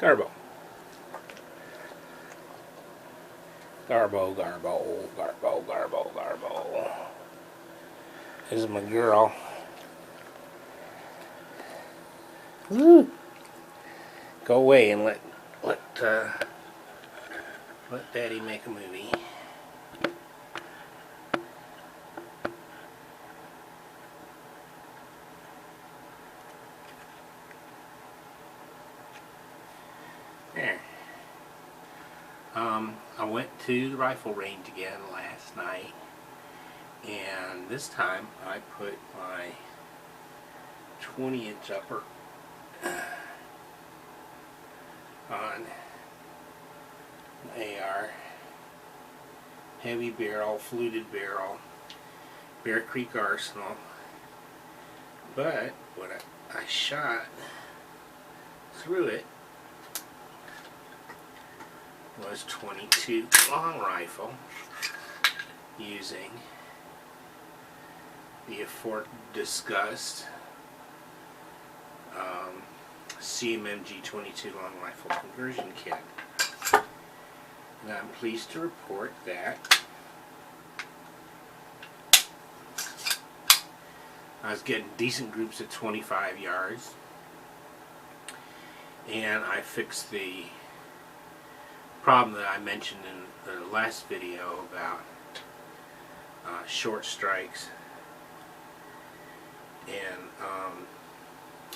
Garbo. Garbo, Garbo, Garbo, Garbo, Garbo. This is my girl. Woo. Go away and let Daddy make a movie. There. I went to the rifle range again last night, and this time I put my 20-inch upper on an AR, heavy barrel, fluted barrel, Bear Creek Arsenal. But when I shot through it was .22 long rifle using the aforediscussed CMMG 22 long rifle conversion kit. And I'm pleased to report that I was getting decent groups at 25 yards, and I fixed the problem that I mentioned in the last video about short strikes. And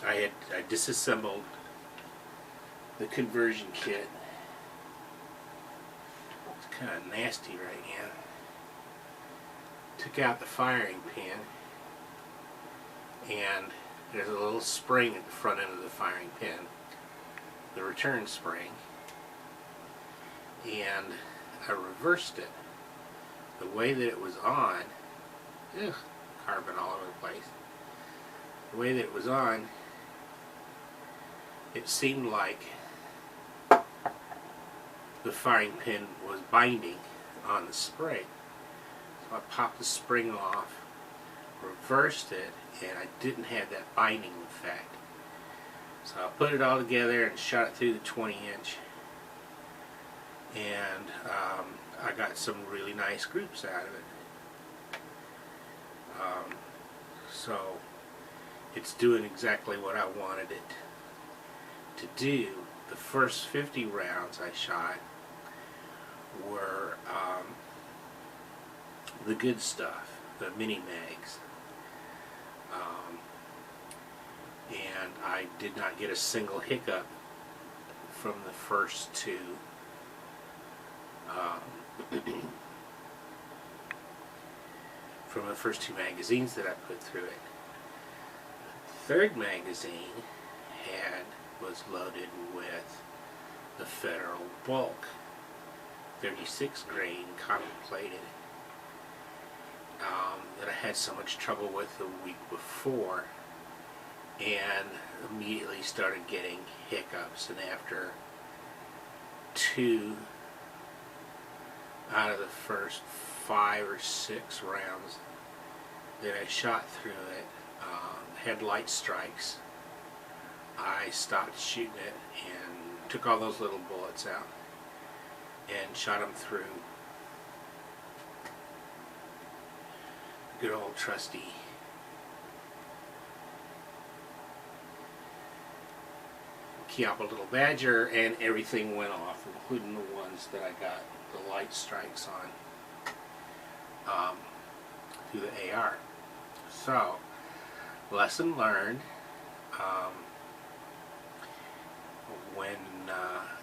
I disassembled the conversion kit. It's kind of nasty right now. Took out the firing pin, and there's a little spring at the front end of the firing pin, the return spring, and I reversed it. The way that it was on, carbon all over the place. The way that it was on, it seemed like the firing pin was binding on the spring. So I popped the spring off, reversed it, and I didn't have that binding effect. So I put it all together and shot it through the 20-inch, and I got some really nice groups out of it. So it's doing exactly what I wanted it to do. The first 50 rounds I shot were the good stuff, the mini mags, and I did not get a single hiccup from the first two magazines that I put through it. The third magazine was loaded with the Federal bulk 36 grain copper plated that I had so much trouble with the week before, and immediately started getting hiccups. And after 2 out of the first 5 or 6 rounds that I shot through it had light strikes, I stopped shooting it and took all those little bullets out and shot them through good old trusty Chiappa Little Badger, and everything went off, including the ones that I got the light strikes on through the AR. So, lesson learned. When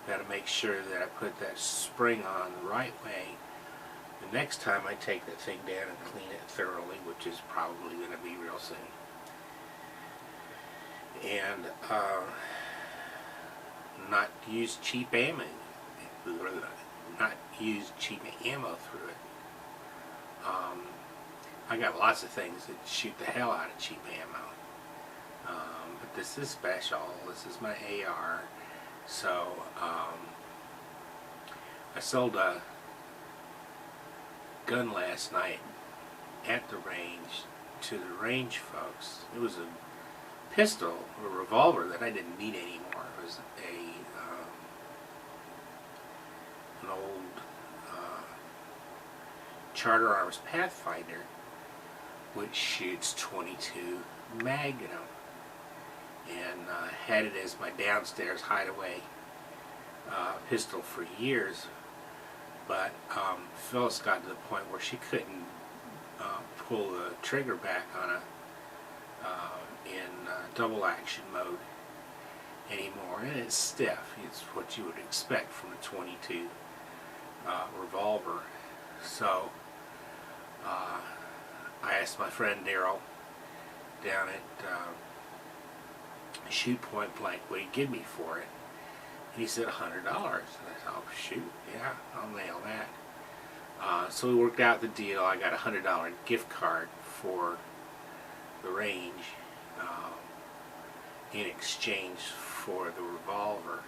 got to make sure that I put that spring on the right way. The next time I take that thing down and clean it thoroughly, which is probably going to be real soon. And not use cheap ammo. Not use cheap ammo through it. I got lots of things that shoot the hell out of cheap ammo. But this is special. This is my AR. So, I sold a gun last night at the range to the range folks. It was a pistol, a revolver that I didn't need anymore. It was a Charter Arms Pathfinder, which shoots .22 Magnum, and had it as my downstairs hideaway pistol for years. But Phyllis got to the point where she couldn't pull the trigger back on a in double action mode anymore, and it's stiff. It's what you would expect from a .22 revolver. So I asked my friend Daryl down at Shoot Point Blank what he'd give me for it, and he said $100. And I thought, oh shoot, yeah, I'll nail that. So we worked out the deal. I got a $100 gift card for the range in exchange for the revolver.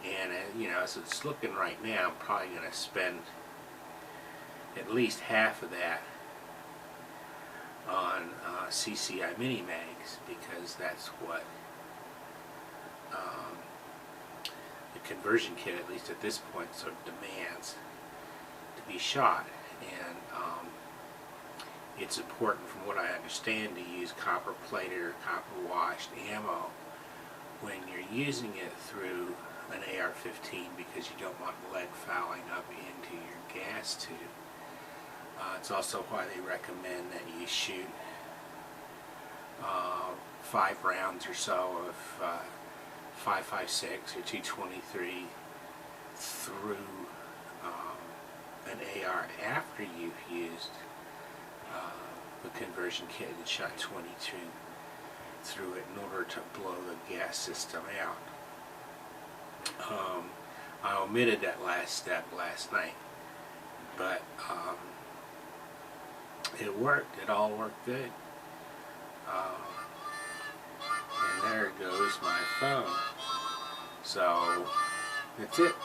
And you know, as it's looking right now, I'm probably going to spend at least half of that on CCI mini mags, because that's what the conversion kit, at least at this point, sort of demands to be shot. And it's important, from what I understand, to use copper plated or copper washed ammo when you're using it through an AR-15, because you don't want lead fouling up into your gas tube. It's also why they recommend that you shoot 5 rounds or so of 5.56 or 223 through an AR after you've used the conversion kit and shot 22 through it, in order to blow the gas system out. I omitted that last step last night, but it worked. It all worked good. And there goes my phone. So that's it.